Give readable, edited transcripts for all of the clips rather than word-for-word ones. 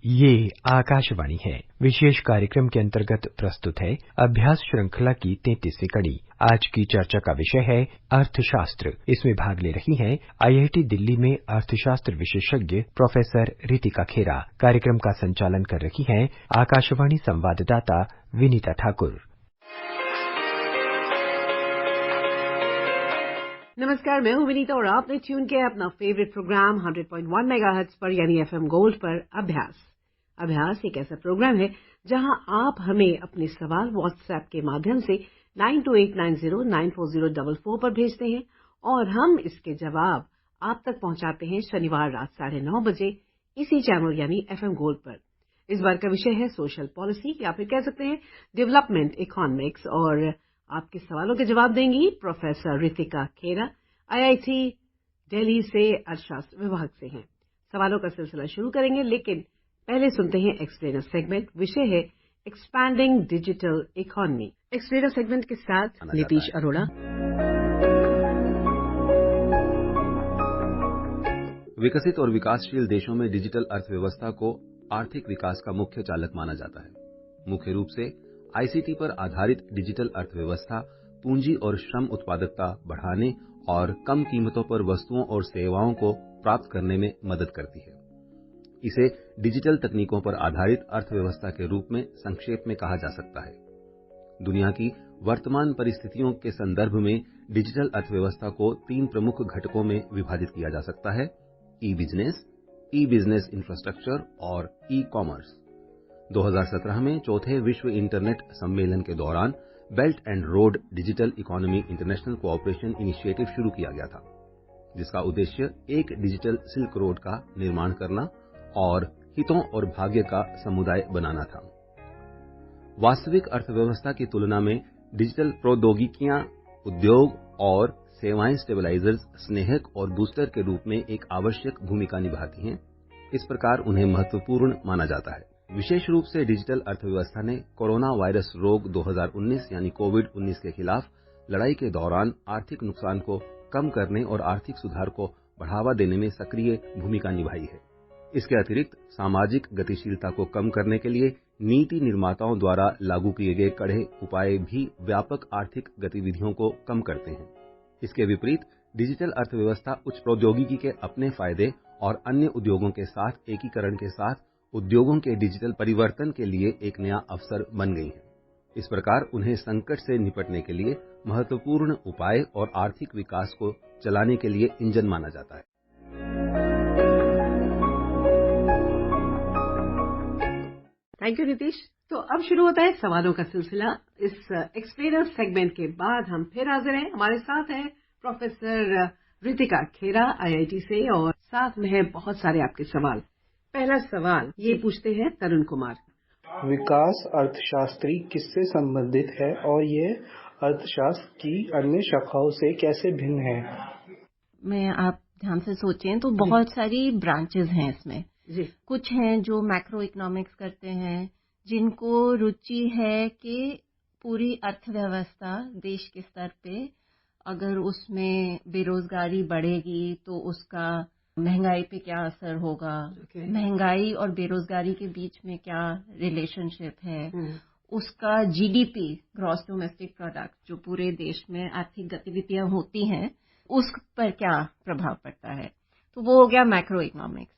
ये आकाशवाणी है। विशेष कार्यक्रम के अंतर्गत प्रस्तुत है अभ्यास श्रृंखला की 33वीं कड़ी। आज की चर्चा का विषय है अर्थशास्त्र। इसमें भाग ले रही हैं आईआईटी दिल्ली में अर्थशास्त्र विशेषज्ञ प्रोफेसर रितिका खेरा। कार्यक्रम का संचालन कर रही हैं आकाशवाणी संवाददाता विनीता ठाकुर। नमस्कार, मैं हूं विनीता और आपने ट्यून किया अपना फेवरेट प्रोग्राम 100.1 मेगाहर्ट्ज पर यानी एफएम गोल्ड पर अभ्यास एक ऐसा प्रोग्राम है जहां आप हमें अपने सवाल व्हाट्सएप के माध्यम से 9289094044 पर भेजते हैं और हम इसके जवाब आप तक पहुंचाते हैं शनिवार रात 9:30 बजे इसी चैनल यानी एफएम गोल्ड पर। इस बार का विषय है सोशल पॉलिसी या फिर कह सकते हैं डेवलपमेंट इकोनॉमिक्स और आपके सवालों के जवाब देंगी प्रोफेसर रितिका खेरा, आईआईटी दिल्ली से अर्थशास्त्र विभाग से हैं। सवालों का सिलसिला शुरू करेंगे, लेकिन पहले सुनते हैं एक्सप्लेनर सेगमेंट। विषय है expanding digital economy. Explainer segment के साथ नीतीश अरोड़ा। विकसित और विकासशील देशों में डिजिटल अर्थव्यवस्था को आर्थिक विकास का मुख्य चालक माना जाता है। मुख्य रूप से आईसीटी पर आधारित डिजिटल अर्थव्यवस्था पूंजी और श्रम उत्पादकता बढ़ाने और कम कीमतों पर वस्तुओं और सेवाओं को प्राप्त करने में मदद करती है। इसे डिजिटल तकनीकों पर आधारित अर्थव्यवस्था के रूप में संक्षेप में कहा जा सकता है। दुनिया की वर्तमान परिस्थितियों के संदर्भ में डिजिटल अर्थव्यवस्था को 3 प्रमुख घटकों में विभाजित किया जा सकता है: ई बिजनेस इंफ्रास्ट्रक्चर और ई कॉमर्स। 2017 में चौथे विश्व इंटरनेट सम्मेलन के दौरान belt and road digital economy international cooperation initiative शुरू किया गया था, जिसका उद्देश्य एक डिजिटल सिल्क रोड का निर्माण करना और हितों और भाग्य का समुदाय बनाना था। वास्तविक अर्थव्यवस्था की तुलना में डिजिटल प्रौद्योगिकियां उद्योग और सेवाएं स्टेबलाइजर्स, स्नेहक और बूस्टर के रूप में एक आवश्यक भूमिका निभाती हैं। इस प्रकार उन्हें महत्वपूर्ण माना जाता है। विशेष रूप से डिजिटल अर्थव्यवस्था ने कोरोना वायरस रोग 2019 यानी कोविड-19 के खिलाफ लड़ाई के दौरान आर्थिक नुकसान को कम करने और आर्थिक सुधार को बढ़ावा देने में सक्रिय भूमिका निभाई है। इसके अतिरिक्त सामाजिक गतिशीलता को कम करने के लिए नीति निर्माताओं द्वारा लागू किए गए कड़े उपाय भी व्यापक आर्थिक गतिविधियों को कम करते हैं। इसके विपरीत डिजिटल अर्थव्यवस्था उच्च प्रौद्योगिकी के अपने फायदे और अन्य उद्योगों के साथ एकीकरण के साथ उद्योगों के डिजिटल परिवर्तन के लिए एक नया अवसर बन गई है। इस प्रकार उन्हें संकट से निपटने के लिए महत्वपूर्ण उपाय और आर्थिक विकास को चलाने के लिए इंजन माना जाता है। Thank you Nitish. तो अब शुरू होता है सवालों का सिलसिला। इस एक्सप्लेनर सेगमेंट के बाद हम फिर हाजिर हैं। हमारे साथ हैं प्रोफेसर रितिका खेरा आईआईटी से और साथ में है बहुत सारे आपके सवाल। पहला सवाल ये पूछते हैं तरुण कुमार। विकास अर्थशास्त्री किससे संबंधित है और ये अर्थशास्त्र की अन्य शाखाओं से कैसे भिन्न है? मैं आप ध्यान से सोचें तो बहुत सारी ब्रांचेस हैं इसमें जी। कुछ हैं जो मैक्रो इकोनॉमिक्स करते हैं, जिनको रुचि है कि पूरी अर्थव्यवस्था देश के स्तर पे अगर उसमें बेरोजगारी बढ़ेगी तो उसका महंगाई पे क्या असर होगा, महंगाई और बेरोजगारी के बीच में क्या रिलेशनशिप है, उसका जीडीपी ग्रॉस डोमेस्टिक प्रोडक्ट जो पूरे देश में आर्थिक गतिविधियां होती हैं उस पर क्या प्रभाव पड़ता है। तो वो हो गया मैक्रो इकोनॉमिक्स।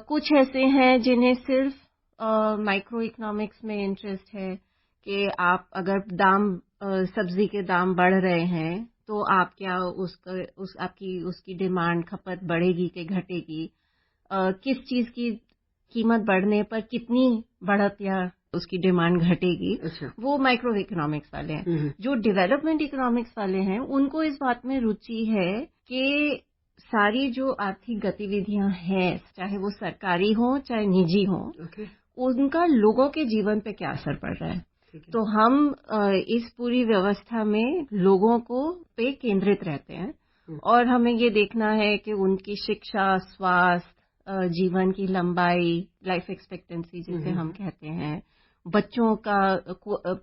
कुछ ऐसे हैं जिन्हें सिर्फ माइक्रो इकोनॉमिक्स में इंटरेस्ट है कि आप अगर सब्जी के दाम बढ़ रहे हैं तो आप क्या उसकी डिमांड खपत बढ़ेगी कि घटेगी, किस चीज की कीमत बढ़ने पर कितनी बढ़त या उसकी डिमांड घटेगी। अच्छा। वो माइक्रो इकोनॉमिक्स वाले हैं। जो डेवलपमेंट इकोनॉमिक्स वाले हैं उनको इस बात में रुचि है कि सारी जो आर्थिक गतिविधियां हैं चाहे वो सरकारी हो चाहे निजी हो, उनका लोगों के जीवन पे क्या असर पड़ रहा है। तो हम इस पूरी व्यवस्था में लोगों को पे केंद्रित रहते हैं और हमें ये देखना है कि उनकी शिक्षा, स्वास्थ्य, जीवन की लंबाई, लाइफ एक्सपेक्टेंसी जिसे हम कहते हैं, बच्चों का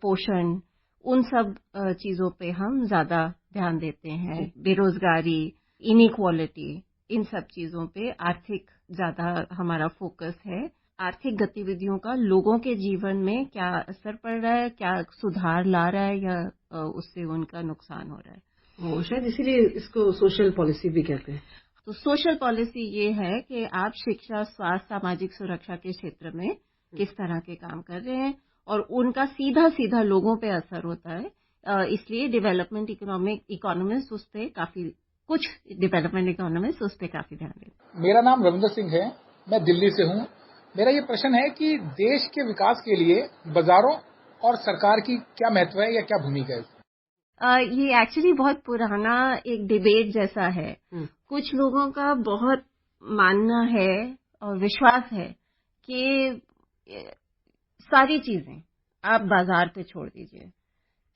पोषण, उन सब चीजों पे हम ज्यादा ध्यान देते हैं। बेरोजगारी, इनइक्वालिटी, इन सब चीजों पे आर्थिक ज्यादा हमारा फोकस है आर्थिक गतिविधियों का लोगों के जीवन में क्या असर पड़ रहा है, क्या सुधार ला रहा है या उससे उनका नुकसान हो रहा है। और शायद इसीलिए इसको सोशल पॉलिसी भी कहते हैं। तो सोशल पॉलिसी ये है कि आप शिक्षा, स्वास्थ्य, सामाजिक सुरक्षा के क्षेत्र में किस तरह के काम कर रहे हैं और उनका सीधा सीधा लोगों पे असर होता है। इसलिए डेवलपमेंट इकोनॉमिस्ट उस पे काफी कुछ डेवलपमेंट इकोनॉमिस्ट उस पे काफी ध्यान देते हैं। मेरा नाम रविंद्र सिंह है, मैं दिल्ली से हूँ। मेरा ये प्रश्न है कि देश के विकास के लिए बाजारों और सरकार की क्या महत्व है या क्या भूमिका है? ये एक्चुअली बहुत पुराना एक डिबेट जैसा है। कुछ लोगों का बहुत मानना है और विश्वास है कि सारी चीजें आप बाजार पे छोड़ दीजिए,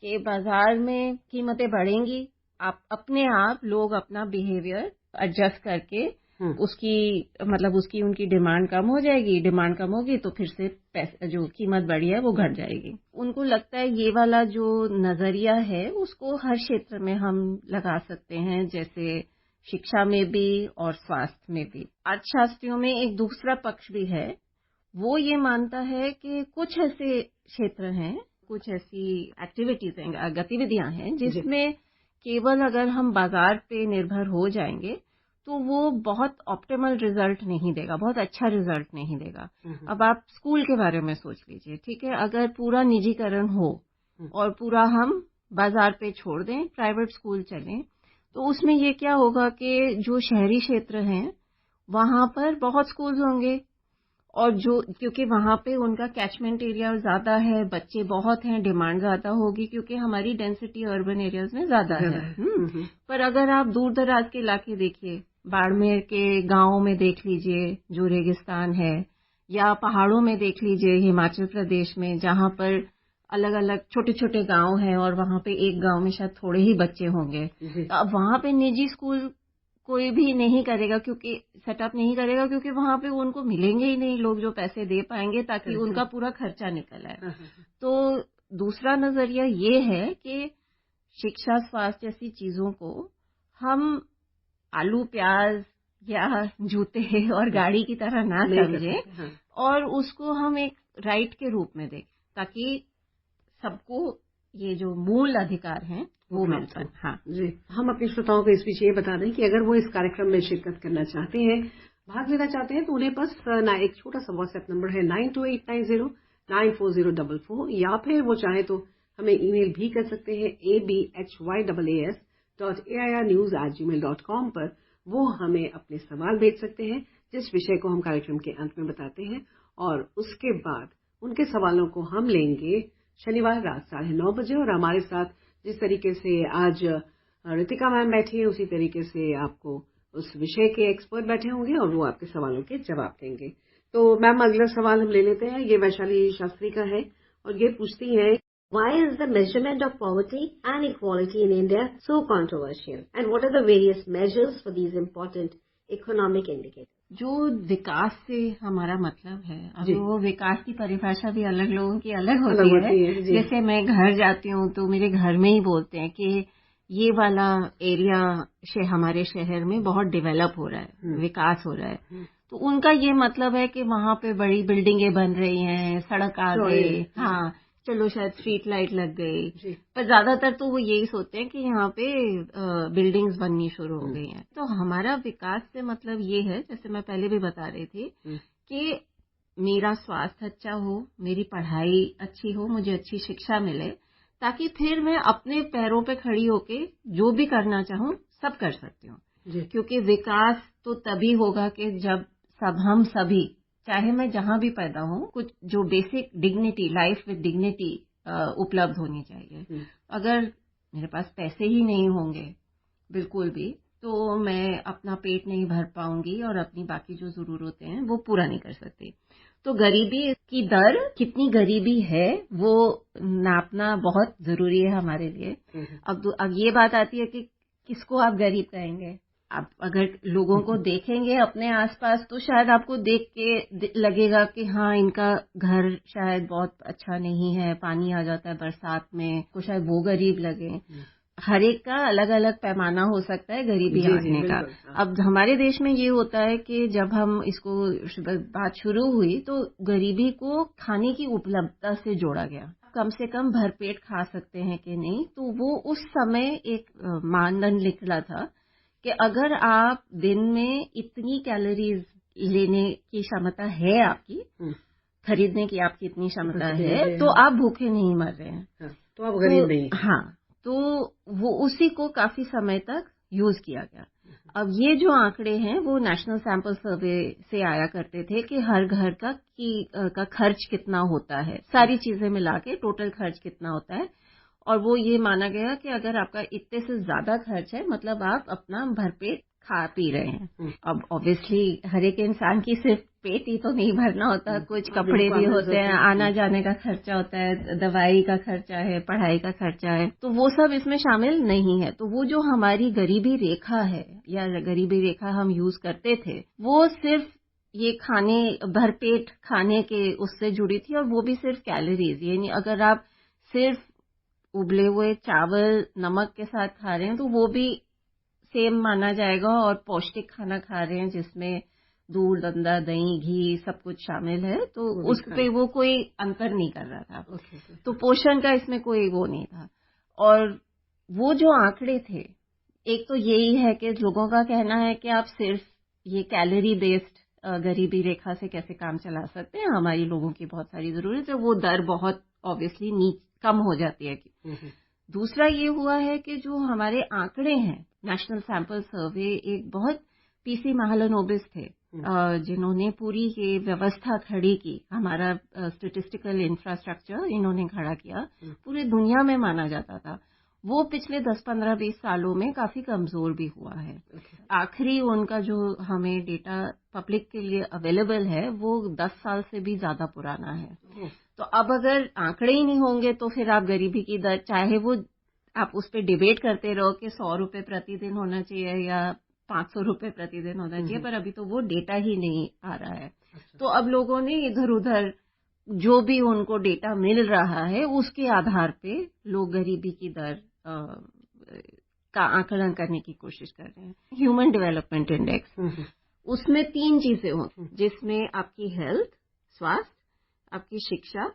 कि बाजार में कीमतें बढ़ेंगी, आप अपने आप लोग अपना बिहेवियर एडजस्ट करके उसकी उनकी डिमांड कम हो जाएगी, डिमांड कम होगी तो फिर से पैसे जो कीमत बढ़ी है वो घट जाएगी। उनको लगता है ये वाला जो नजरिया है उसको हर क्षेत्र में हम लगा सकते हैं, जैसे शिक्षा में भी और स्वास्थ्य में भी। अर्थशास्त्रियों में एक दूसरा पक्ष भी है, वो ये मानता है कि कुछ ऐसे क्षेत्र हैं, कुछ ऐसी एक्टिविटीज हैं, गतिविधियां हैं जिसमें केवल अगर हम बाजार पे निर्भर हो जाएंगे तो वो बहुत ऑप्टिमल रिजल्ट नहीं देगा, बहुत अच्छा रिजल्ट नहीं देगा। अब आप स्कूल के बारे में सोच लीजिए, ठीक है, अगर पूरा निजीकरण हो और पूरा हम बाजार पे छोड़ दें, प्राइवेट स्कूल चलें, तो उसमें ये क्या होगा कि जो शहरी क्षेत्र हैं वहां पर बहुत स्कूल्स होंगे और जो क्योंकि वहां पे उनका कैचमेंट एरिया ज्यादा है, बच्चे बहुत हैं, डिमांड ज्यादा होगी क्योंकि हमारी डेंसिटी अर्बन एरियाज में ज्यादा है। पर अगर आप दूर दराज के इलाके देखिए, बाड़मेर के गांवों में देख लीजिए जो रेगिस्तान है, या पहाड़ों में देख लीजिए हिमाचल प्रदेश में जहां पर अलग अलग छोटे छोटे गांव हैं और वहां पे एक गांव में शायद थोड़े ही बच्चे होंगे, तो अब वहां पे निजी स्कूल कोई भी नहीं करेगा, क्योंकि सेटअप नहीं करेगा, क्योंकि वहां पे उनको मिलेंगे ही नहीं लोग जो पैसे दे पाएंगे ताकि उनका पूरा खर्चा निकल आए। तो दूसरा नजरिया ये है कि शिक्षा, स्वास्थ्य जैसी चीजों को हम आलू प्याज या जूते और गाड़ी की तरह ना समझें और उसको हम एक राइट के रूप में देखें ताकि सबको ये जो मूल अधिकार हैं वो मिल पाए। हाँ जी, हम अपने श्रोताओं को इस बीच ये बता दें कि अगर वो इस कार्यक्रम में शिरकत करना चाहते हैं, भाग लेना चाहते हैं, तो उन्हें बस एक छोटा सा व्हाट्सएप नंबर है 9289094044, या फिर वो चाहे तो हमें ईमेल भी कर सकते हैं abhyas.airnews@gmail.com पर। वो हमें अपने सवाल भेज सकते हैं जिस विषय को हम कार्यक्रम के अंत में बताते हैं, और उसके बाद उनके सवालों को हम लेंगे शनिवार रात 9:30 बजे। और हमारे साथ जिस तरीके से आज रितिका मैम बैठी है, उसी तरीके से आपको उस विषय के एक्सपर्ट बैठे होंगे और वो आपके सवालों के जवाब देंगे। तो मैम अगला सवाल हम ले लेते हैं, ये वैशाली शास्त्री का है और ये पूछती है, Why is the measurement of poverty and equality in India so controversial? And what are the various measures for these important economic indicators? जो विकास से हमारा मतलब है, अब वो विकास की परिभाषा भी अलग लोगों की अलग होती है। जैसे मैं घर जाती हूँ तो मेरे घर में ही बोलते हैं कि ये वाला एरिया हमारे शहर में बहुत डेवलप हो रहा है, विकास हो रहा है। तो उनका ये मतलब है कि वहां पे बड़ी बिल्डिंगें बन रही हैं, सड़क आ गई, हाँ चलो शायद स्ट्रीट लाइट लग गई, पर ज्यादातर तो वो यही सोचते हैं कि यहाँ पे बिल्डिंग्स बननी शुरू हो गई हैं। तो हमारा विकास से मतलब ये है, जैसे मैं पहले भी बता रही थी, कि मेरा स्वास्थ्य अच्छा हो, मेरी पढ़ाई अच्छी हो, मुझे अच्छी शिक्षा मिले, ताकि फिर मैं अपने पैरों पे खड़ी होके जो भी करना चाहूँ सब कर सकती हूँ। क्योंकि विकास तो तभी होगा कि जब हम सभी, चाहे मैं जहां भी पैदा हूं, कुछ जो basic dignity, life with dignity उपलब्ध होनी चाहिए। अगर मेरे पास पैसे ही नहीं होंगे बिल्कुल भी, तो मैं अपना पेट नहीं भर पाऊंगी और अपनी बाकी जो जरूरतें हैं वो पूरा नहीं कर सकती। तो गरीबी की दर, कितनी गरीबी है वो नापना बहुत जरूरी है हमारे लिए। अब ये बात आती है कि किसको आप गरीब कहेंगे। आप अगर लोगों को देखेंगे अपने आसपास तो शायद आपको देख के लगेगा कि हाँ इनका घर शायद बहुत अच्छा नहीं है, पानी आ जाता है बरसात में, तो शायद वो गरीब लगे। हर एक का अलग अलग पैमाना हो सकता है गरीबी आंकने का। अब हमारे देश में ये होता है कि जब हम इसको बात शुरू हुई तो गरीबी को खाने की उपलब्धता से जोड़ा गया, कम से कम भरपेट खा सकते हैं कि नहीं। तो वो उस समय एक मानदंड निकला था कि अगर आप दिन में इतनी कैलोरीज लेने की क्षमता है आपकी, खरीदने की आपकी इतनी क्षमता है, तो आप भूखे नहीं मर रहे हैं, तो आप गरीब नहीं। हाँ, तो वो उसी को काफी समय तक यूज किया गया। अब ये जो आंकड़े हैं वो नेशनल सैंपल सर्वे से आया करते थे कि हर घर का खर्च कितना होता है, सारी चीजें मिला के टोटल खर्च कितना होता है। और वो ये माना गया कि अगर आपका इतने से ज्यादा खर्च है मतलब आप अपना भरपेट खा पी रहे हैं। अब ऑब्वियसली हर एक इंसान की सिर्फ पेट ही तो नहीं भरना होता, कुछ कपड़े भी होते हैं, आना जाने का खर्चा होता है, दवाई का खर्चा है, पढ़ाई का खर्चा है, तो वो सब इसमें शामिल नहीं है। तो वो जो हमारी गरीबी रेखा है या गरीबी रेखा हम यूज करते थे वो सिर्फ ये खाने भरपेट खाने के उससे जुड़ी थी, और वो भी सिर्फ कैलोरीज, यानी अगर आप सिर्फ उबले हुए चावल नमक के साथ खा रहे हैं तो वो भी सेम माना जाएगा, और पौष्टिक खाना खा रहे हैं जिसमें दूध, दंदा, दही, घी सब कुछ शामिल है, तो उस पे वो कोई अंतर नहीं कर रहा था। तो पोषण का इसमें कोई वो नहीं था। और वो जो आंकड़े थे, एक तो यही है कि लोगों का कहना है कि आप सिर्फ ये कैलोरी बेस्ड गरीबी रेखा से कैसे काम चला सकते हैं, हमारी लोगों की बहुत सारी जरूरत है, वो दर बहुत ऑब्वियसली कम हो जाती है। दूसरा ये हुआ है कि जो हमारे आंकड़े हैं, नेशनल सैंपल सर्वे, एक बहुत पीसी महालनोबिस थे जिन्होंने पूरी ये व्यवस्था खड़ी की, हमारा स्टैटिस्टिकल इंफ्रास्ट्रक्चर इन्होंने खड़ा किया, पूरी दुनिया में माना जाता था। वो पिछले 10, 15, 20 सालों में काफी कमजोर भी हुआ है। आखिरी उनका जो हमें डेटा पब्लिक के लिए अवेलेबल है वो 10 साल से भी ज्यादा पुराना है। तो अब अगर आंकड़े ही नहीं होंगे तो फिर आप गरीबी की दर, चाहे वो आप उस पर डिबेट करते रहो कि 100 रुपए प्रतिदिन होना चाहिए या 500 रुपए प्रतिदिन होना चाहिए, पर अभी तो वो डेटा ही नहीं आ रहा है। तो अब लोगों ने इधर उधर जो भी उनको डेटा मिल रहा है उसके आधार पे लोग गरीबी की दर का आकलन करने की कोशिश कर रहे हैं। ह्यूमन डेवलपमेंट इंडेक्स, उसमें 3 चीजें होती हैं, जिसमें आपकी हेल्थ, स्वास्थ्य, आपकी शिक्षा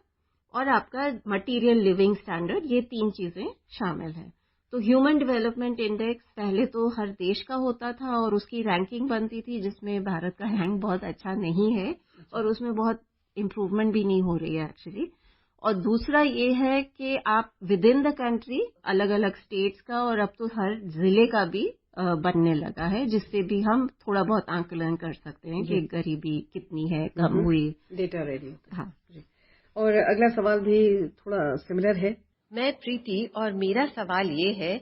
और आपका मटेरियल लिविंग स्टैंडर्ड, ये 3 चीजें शामिल हैं। तो ह्यूमन डेवलपमेंट इंडेक्स पहले तो हर देश का होता था और उसकी रैंकिंग बनती थी, जिसमें भारत का रैंक बहुत अच्छा नहीं है और उसमें बहुत इम्प्रूवमेंट भी नहीं हो रही है एक्चुअली। और दूसरा ये है कि आप विद इन द कंट्री अलग अलग स्टेट्स का और अब तो हर जिले का भी बनने लगा है, जिससे भी हम थोड़ा बहुत आंकलन कर सकते हैं कि गरीबी कितनी है, कम हुई, डेटा रेडी होता है। हाँ। और अगला सवाल भी थोड़ा सिमिलर है। मैं प्रीति और मेरा सवाल ये है,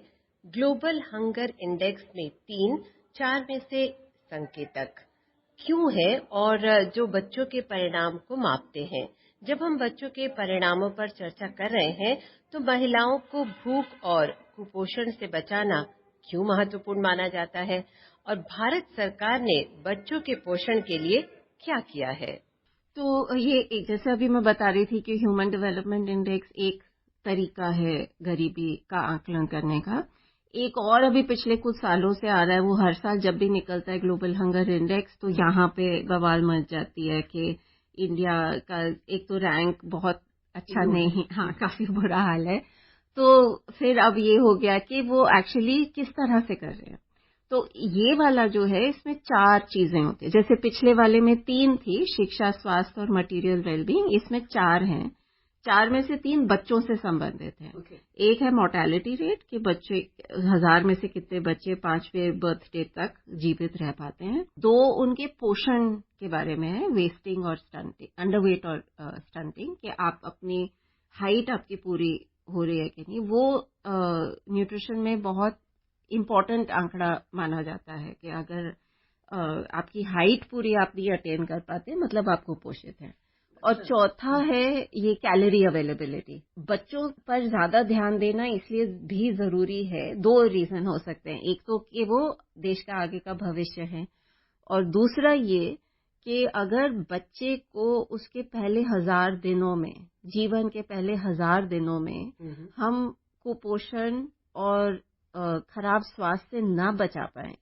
ग्लोबल हंगर इंडेक्स में 3, 4 में से संकेतक क्यों है, और जो बच्चों के परिणाम को मापते हैं। जब हम बच्चों के परिणामों पर चर्चा कर रहे हैं तो महिलाओं को भूख और कुपोषण से बचाना क्यों महत्वपूर्ण माना जाता है, और भारत सरकार ने बच्चों के पोषण के लिए क्या किया है। तो ये जैसे अभी मैं बता रही थी कि ह्यूमन डेवलपमेंट इंडेक्स एक तरीका है गरीबी का आकलन करने का। एक और अभी पिछले कुछ सालों से आ रहा है, वो हर साल जब भी निकलता है ग्लोबल हंगर इंडेक्स, तो यहाँ पे बवाल मच जाती है कि इंडिया का एक तो रैंक बहुत अच्छा नहीं, हाँ काफी बुरा हाल है। तो फिर अब ये हो गया कि वो एक्चुअली किस तरह से कर रहे हैं। तो ये वाला जो है इसमें 4 चीजें होती है, जैसे पिछले वाले में 3 थी, शिक्षा, स्वास्थ्य और मटेरियल वेलबींग, इसमें 4 हैं। 4 में से 3 बच्चों से संबंधित हैं। एक है मोर्टेलिटी रेट, कि बच्चे 1000 में से कितने बच्चे 5वें बर्थडे तक जीवित रह पाते हैं। 2 उनके पोषण के बारे में है, वेस्टिंग और स्टंटिंग, अंडरवेट और स्टंटिंग, कि आप अपनी हाइट आपकी पूरी हो रही है कि नहीं। वो न्यूट्रिशन में बहुत इम्पोर्टेंट आंकड़ा माना जाता है कि अगर आपकी हाइट पूरी आप नहीं अटेन कर पाते मतलब आप कुपोषित हैं। और चौथा है ये कैलोरी अवेलेबिलिटी। बच्चों पर ज्यादा ध्यान देना इसलिए भी जरूरी है, 2 रीजन हो सकते हैं। एक तो कि वो देश का आगे का भविष्य है, और दूसरा ये कि अगर बच्चे को उसके पहले 1000 दिनों में, जीवन के पहले 1000 दिनों में हम कुपोषण और खराब स्वास्थ्य से ना बचा पाए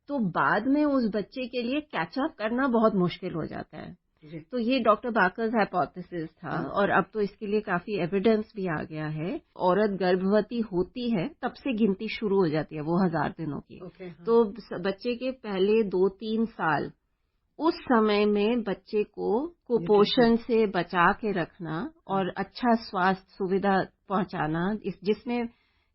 तो बाद में उस बच्चे के लिए कैचअप करना बहुत मुश्किल हो जाता है। तो ये डॉक्टर बाकर्स हाइपोथेसिस था और अब तो इसके लिए काफी एविडेंस भी आ गया है। औरत गर्भवती होती है तब से गिनती शुरू हो जाती है वो 1000 दिनों की। तो बच्चे के पहले 2-3 साल उस समय में बच्चे को कुपोषण से बचा के रखना और अच्छा स्वास्थ्य सुविधा पहुंचाना, जिसमें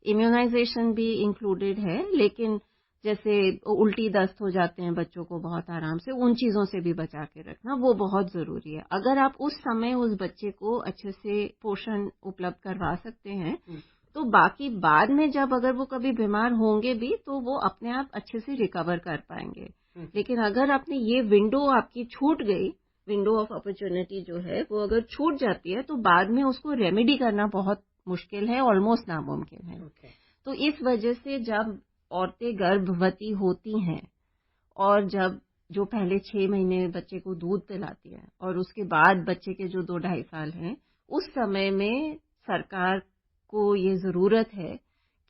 इम्यूनाइजेशन भी इंक्लूडेड है, लेकिन जैसे उल्टी दस्त हो जाते हैं बच्चों को बहुत आराम से, उन चीजों से भी बचा के रखना वो बहुत जरूरी है। अगर आप उस समय उस बच्चे को अच्छे से पोषण उपलब्ध करवा सकते हैं तो बाकी बाद में जब अगर वो कभी बीमार होंगे भी तो वो अपने आप अच्छे से रिकवर कर पाएंगे। लेकिन अगर आपने ये विंडो आपकी छूट गई, विंडो ऑफ अपॉर्चुनिटी जो है वो अगर छूट जाती है तो बाद में उसको रेमेडी करना बहुत मुश्किल है, ऑलमोस्ट नामुमकिन है। तो इस वजह से जब औरतें गर्भवती होती हैं और जब जो पहले 6 महीने बच्चे को दूध पिलाती है और उसके बाद बच्चे के जो 2-2.5 साल हैं, उस समय में सरकार को ये जरूरत है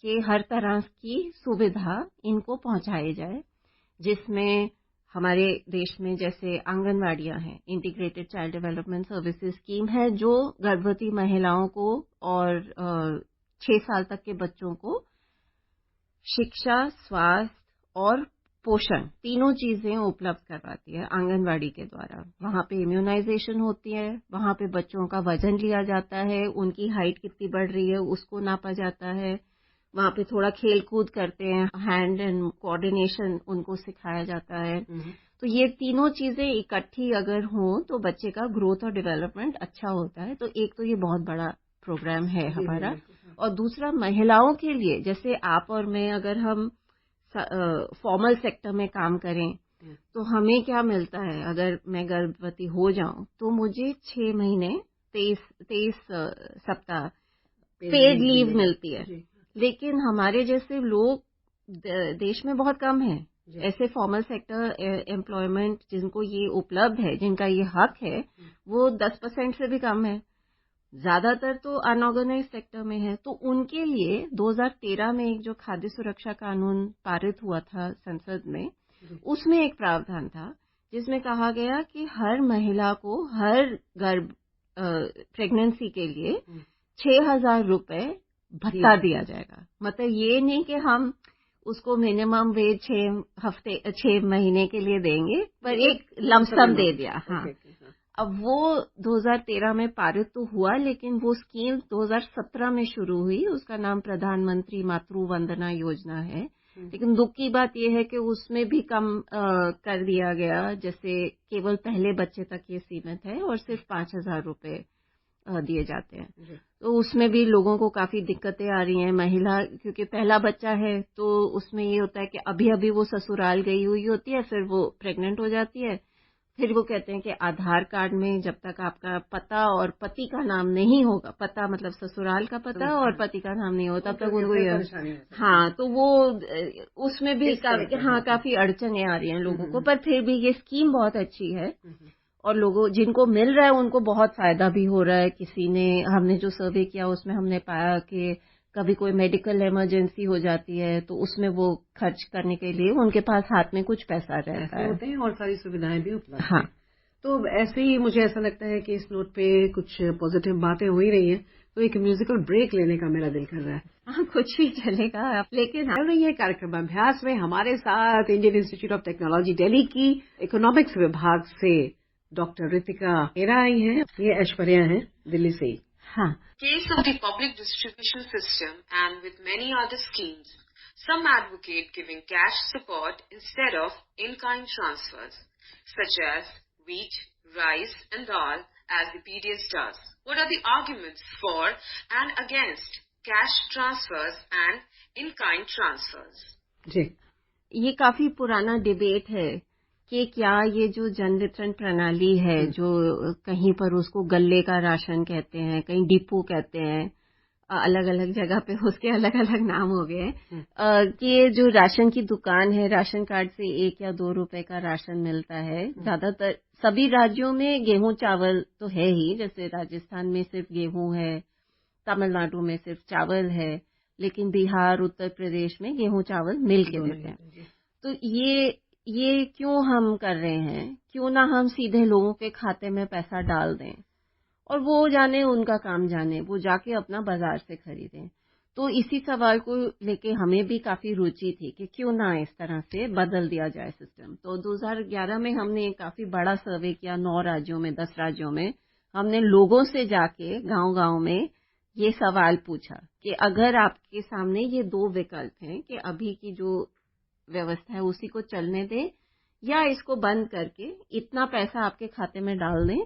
कि हर तरह की सुविधा इनको पहुंचाई जाए, जिसमें हमारे देश में जैसे आंगनवाड़ियां हैं, integrated child development services scheme है, जो गर्भवती महिलाओं को और 6 साल तक के बच्चों को शिक्षा, स्वास्थ्य और पोषण तीनों चीजें उपलब्ध करवाती है आंगनवाड़ी के द्वारा। वहां पे इम्यूनाइजेशन होती है, वहां पे बच्चों का वजन लिया जाता है, उनकी हाइट कितनी बढ़ रही है उसको नापा जाता है, वहां पे थोड़ा खेल कूद करते हैं, हैंड एंड कोऑर्डिनेशन उनको सिखाया जाता है। तो ये तीनों चीजें इकट्ठी अगर हों तो बच्चे का ग्रोथ और डेवलपमेंट अच्छा होता है। तो एक तो ये बहुत बड़ा प्रोग्राम है हमारा, और दूसरा महिलाओं के लिए, जैसे आप और मैं अगर हम फॉर्मल सेक्टर में काम करें तो हमें क्या मिलता है, अगर मैं गर्भवती हो जाऊं तो मुझे 6 महीने 23 सप्ताह पेड लीव मिलती है। लेकिन हमारे जैसे लोग देश में बहुत कम हैं, ऐसे फॉर्मल सेक्टर एम्प्लॉयमेंट जिनको ये उपलब्ध है, जिनका ये हक है, वो 10% से भी कम है, ज्यादातर तो अनऑर्गेनाइज सेक्टर में है। तो उनके लिए 2013 में एक जो खाद्य सुरक्षा कानून पारित हुआ था संसद में, उसमें एक प्रावधान था जिसमें कहा गया कि हर महिला को हर प्रेगनेंसी के लिए 6,000 रुपए भत्ता दिया जाएगा। मतलब ये नहीं कि हम उसको मिनिमम वेज 6 महीने के लिए देंगे, पर एक लमसम दे दिया। हाँ, अब वो 2013 में पारित तो हुआ, लेकिन वो स्कीम 2017 में शुरू हुई। उसका नाम प्रधानमंत्री मातृ वंदना योजना है। लेकिन दुख की बात यह है कि उसमें भी कम कर दिया गया, जैसे केवल पहले बच्चे तक ये सीमित है और सिर्फ 5,000 रुपए दिए जाते हैं। तो उसमें भी लोगों को काफी दिक्कतें आ रही हैं। महिला क्योंकि पहला बच्चा है तो उसमें ये होता है कि अभी अभी वो ससुराल गई हुई होती है, फिर वो प्रेग्नेंट हो जाती है, फिर वो कहते हैं कि आधार कार्ड में जब तक आपका पता और पति का नाम नहीं होगा, पता मतलब ससुराल का पता और पति का नाम नहीं होता, तब तक उनको हाँ, तो वो उसमें भी काफी अड़चने आ रही हैं लोगों को। पर फिर भी ये स्कीम बहुत अच्छी है और लोगों जिनको मिल रहा है उनको बहुत फायदा भी हो रहा है। हमने जो सर्वे किया उसमें हमने पाया कि कभी कोई मेडिकल इमरजेंसी हो जाती है तो उसमें वो खर्च करने के लिए उनके पास हाथ में कुछ पैसा रहता है, होते हैं और सारी सुविधाएं भी उपलब्ध हाँ। तो ऐसे ही मुझे ऐसा लगता है कि इस नोट पे कुछ पॉजिटिव बातें हो ही रही हैं, तो एक म्यूजिकल ब्रेक लेने का मेरा दिल कर रहा है। हाँ, कुछ भी चलेगा आप। लेकिन चल रही है कार्यक्रम अभ्यास में हमारे साथ Indian institute of technology Delhi की इकोनॉमिक्स विभाग से डॉक्टर रितिका मेरा आई हैं। ये ऐश्वर्या हैं दिल्ली से ही। हाँ, case of the public distribution system and with many other schemes, some advocate giving cash support instead of in-kind transfers, such as wheat, rice and dal as the PDS does. What are the arguments for and against cash transfers and in-kind transfers? जी, ये काफी पुराना debate है कि क्या ये जो जन वितरण प्रणाली है, जो कहीं पर उसको गल्ले का राशन कहते हैं, कहीं डिपो कहते हैं, अलग अलग जगह पे उसके अलग अलग नाम हो गए हैं, कि ये जो राशन की दुकान है, राशन कार्ड से 1 या 2 रुपए का राशन मिलता है। ज्यादातर सभी राज्यों में गेहूं चावल तो है ही, जैसे राजस्थान में सिर्फ गेहूं है, तमिलनाडु में सिर्फ चावल है, लेकिन बिहार, उत्तर प्रदेश में गेहूं चावल मिल के देते हैं। तो ये क्यों हम कर रहे हैं? क्यों ना हम सीधे लोगों के खाते में पैसा डाल दें और वो जाने, उनका काम जाने, वो जाके अपना बाजार से खरीदें। तो इसी सवाल को लेके हमें भी काफी रुचि थी कि क्यों ना इस तरह से बदल दिया जाए सिस्टम। तो 2011 में हमने काफी बड़ा सर्वे किया 9 राज्यों में, 10 राज्यों में। हमने लोगों से जाके गांव-गांव में ये सवाल पूछा कि अगर आपके सामने ये 2 विकल्प हैं कि अभी की जो व्यवस्था है उसी को चलने दें या इसको बंद करके इतना पैसा आपके खाते में डाल दें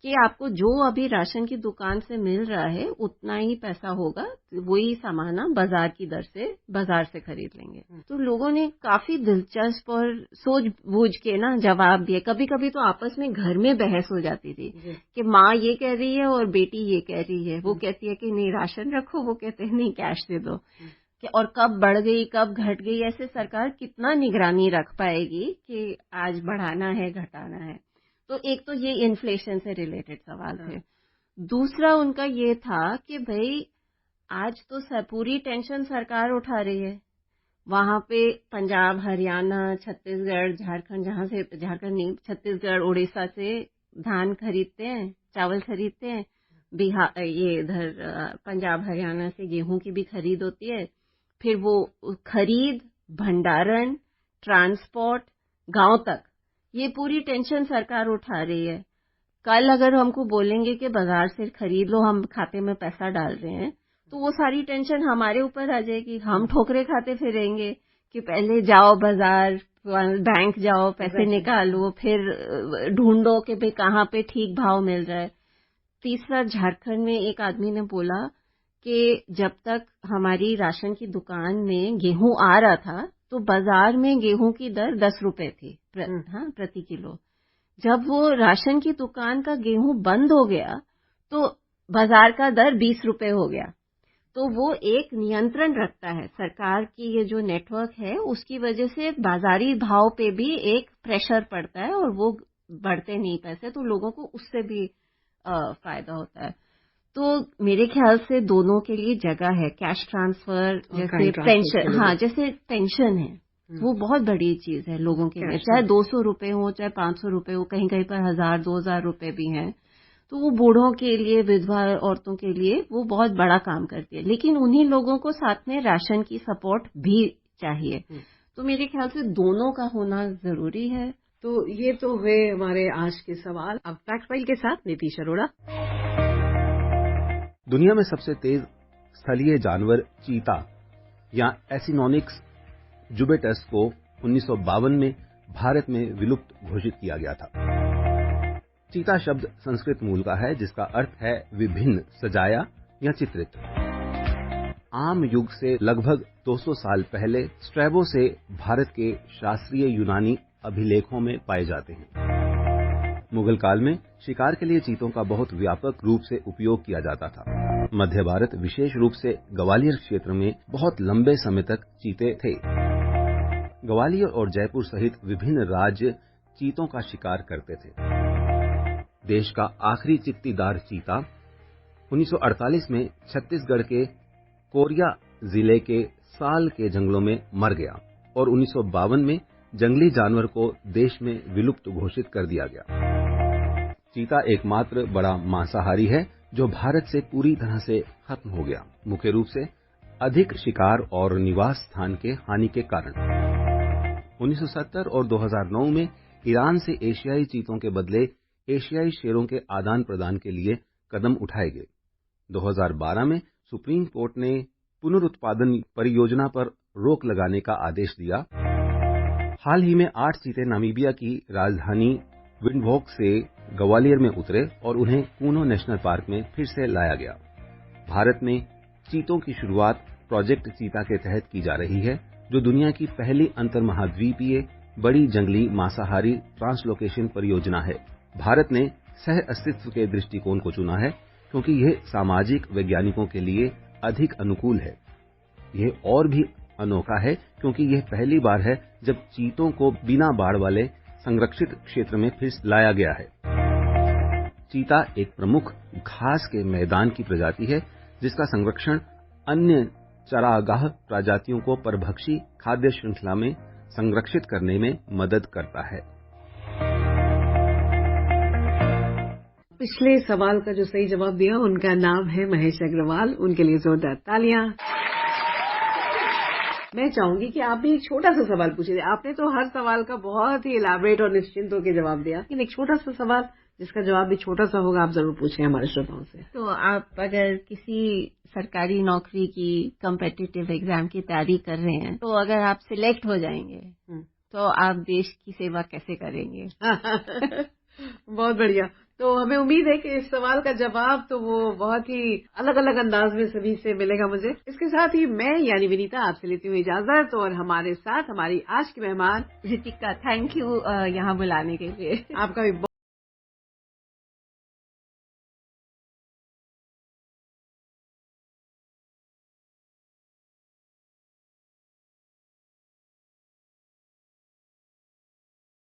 कि आपको जो अभी राशन की दुकान से मिल रहा है उतना ही पैसा होगा, वही सामान आप बाजार की दर से बाजार से खरीद लेंगे। तो लोगों ने काफी दिलचस्प और सोच बूझ के ना जवाब दिए। कभी कभी तो आपस में घर में बहस हो जाती थी कि माँ ये कह रही है और बेटी ये कह रही है। वो कहती है कि नहीं राशन रखो, वो कहते हैं नहीं कैश दे दो। कि और कब बढ़ गई कब घट गई, ऐसे सरकार कितना निगरानी रख पाएगी कि आज बढ़ाना है घटाना है। तो एक तो ये इन्फ्लेशन से रिलेटेड सवाल थे। दूसरा उनका ये था कि भाई आज तो पूरी टेंशन सरकार उठा रही है। वहां पे पंजाब, हरियाणा, छत्तीसगढ़, झारखंड, जहां से झारखंड नहीं, छत्तीसगढ़, उड़ीसा से धान खरीदते हैं, चावल खरीदते हैं। बिहार, ये इधर पंजाब, हरियाणा से गेहूं की भी खरीद होती है। फिर वो खरीद, भंडारण, ट्रांसपोर्ट, गांव तक, ये पूरी टेंशन सरकार उठा रही है। कल अगर हमको बोलेंगे कि बाजार से खरीद लो, हम खाते में पैसा डाल रहे हैं, तो वो सारी टेंशन हमारे ऊपर आ जाएगी। हम ठोकरे खाते फिरेंगे कि पहले जाओ बाजार, बैंक जाओ, पैसे निकालो, फिर ढूंढो कि भाई कहाँ पे ठीक भाव मिल रहा है। तीसरा, झारखंड में एक आदमी ने बोला कि जब तक हमारी राशन की दुकान में गेहूं आ रहा था तो बाजार में गेहूं की दर 10 रुपए थी प्रति किलो। जब वो राशन की दुकान का गेहूं बंद हो गया तो बाजार का दर 20 रुपए हो गया। तो वो एक नियंत्रण रखता है सरकार की, ये जो नेटवर्क है उसकी वजह से बाजारी भाव पे भी एक प्रेशर पड़ता है और वो बढ़ते नहीं पैसे, तो लोगों को उससे भी फायदा होता है। तो मेरे ख्याल से दोनों के लिए जगह है। कैश ट्रांसफर जैसे पेंशन, जैसे पेंशन है वो बहुत बड़ी चीज है लोगों के लिए, चाहे 200 रुपए हो चाहे 500 रुपए हो, कहीं कहीं पर 1000-2000 रुपए भी हैं। तो वो बूढ़ों के लिए, विधवा औरतों के लिए वो बहुत बड़ा काम करती है। लेकिन उन्हीं लोगों को साथ में राशन की सपोर्ट भी चाहिए। तो मेरे ख्याल से दोनों का होना जरूरी है। तो ये तो हुए हमारे आज के सवाल। अब फैक्ट फाइल के साथ नीतीश अरोड़ा। दुनिया में सबसे तेज स्थलीय जानवर चीता या एसिनोनिक्स जुबेटस को 1952 में भारत में विलुप्त घोषित किया गया था। चीता शब्द संस्कृत मूल का है जिसका अर्थ है विभिन्न, सजाया या चित्रित। आम युग से लगभग 200 साल पहले स्ट्रैबो से भारत के शास्त्रीय यूनानी अभिलेखों में पाए जाते हैं। मुगल काल में शिकार के लिए चीतों का बहुत व्यापक रूप से उपयोग किया जाता था। मध्य भारत, विशेष रूप से ग्वालियर क्षेत्र में बहुत लंबे समय तक चीते थे। ग्वालियर और जयपुर सहित विभिन्न राज्य चीतों का शिकार करते थे। देश का आखिरी चित्तीदार चीता 1948 में छत्तीसगढ़ के कोरिया जिले के साल के जंगलों में मर गया और 1952 में जंगली जानवर को देश में विलुप्त घोषित कर दिया गया। चीता एकमात्र बड़ा मांसाहारी है जो भारत से पूरी तरह से खत्म हो गया, मुख्य रूप से अधिक शिकार और निवास स्थान के हानि के कारण। 1970 और 2009 में ईरान से एशियाई चीतों के बदले एशियाई शेरों के आदान प्रदान के लिए कदम उठाए गए। 2012 में सुप्रीम कोर्ट ने पुनरुत्पादन परियोजना पर रोक लगाने का आदेश दिया। हाल ही में 8 चीते नामीबिया की राजधानी विंडहोक से ग्वालियर में उतरे और उन्हें कूनो नेशनल पार्क में फिर से लाया गया। भारत में चीतों की शुरुआत प्रोजेक्ट चीता के तहत की जा रही है, जो दुनिया की पहली अंतर्महाद्वीपीय बड़ी जंगली मांसाहारी ट्रांसलोकेशन परियोजना है। भारत ने सह अस्तित्व के दृष्टिकोण को चुना है क्योंकि यह सामाजिक वैज्ञानिकों के लिए अधिक अनुकूल है। यह और भी अनोखा है क्योंकि यह पहली बार है जब चीतों को बिना बाढ़ वाले संरक्षित क्षेत्र में फिर लाया गया है। चीता एक प्रमुख घास के मैदान की प्रजाति है जिसका संरक्षण अन्य चारागाह प्रजातियों को परभक्षी खाद्य श्रृंखला में संरक्षित करने में मदद करता है। पिछले सवाल का जो सही जवाब दिया उनका नाम है महेश अग्रवाल। उनके लिए जोरदार तालियां। मैं चाहूंगी कि आप भी एक छोटा सा सवाल पूछिए। आपने तो हर सवाल का बहुत ही इलैबोरेट और निश्चिंत होकर जवाब दिया, लेकिन एक छोटा सा सवाल जिसका जवाब भी छोटा सा होगा आप जरूर पूछें हमारे श्रोताओं से। तो आप अगर किसी सरकारी नौकरी की कॉम्पिटिटिव एग्जाम की तैयारी कर रहे हैं, तो अगर आप सिलेक्ट हो जाएंगे तो आप देश की सेवा कैसे करेंगे? बहुत बढ़िया। तो हमें उम्मीद है कि इस सवाल का जवाब तो वो बहुत ही अलग अलग अंदाज में सभी से मिलेगा मुझे। इसके साथ ही मैं यानी विनीता आपसे लेती हूँ इजाजत, और हमारे साथ हमारी आज की मेहमान रितिका, थैंक यू यहाँ बुलाने के लिए। आपका भी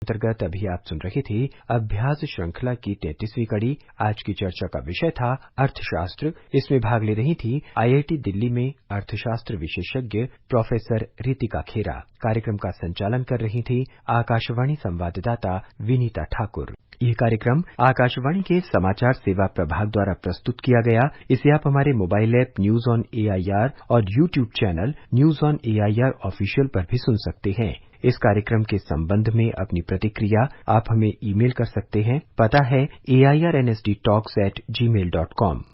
अंतर्गत अभी आप सुन रहे थे अभ्यास श्रृंखला की 33वीं कड़ी। आज की चर्चा का विषय था अर्थशास्त्र। इसमें भाग ले रही थी आईआईटी दिल्ली में अर्थशास्त्र विशेषज्ञ प्रोफेसर रितिका खेरा। कार्यक्रम का संचालन कर रही थी आकाशवाणी संवाददाता विनीता ठाकुर। यह कार्यक्रम आकाशवाणी के समाचार सेवा प्रभाग द्वारा प्रस्तुत किया गया। इसे आप हमारे mobile app news on AIR और YouTube channel news on AIR official पर भी सुन सकते हैं। इस कार्यक्रम के संबंध में अपनी प्रतिक्रिया आप हमें ईमेल कर सकते हैं। पता है airnsdtalks@gmail.com।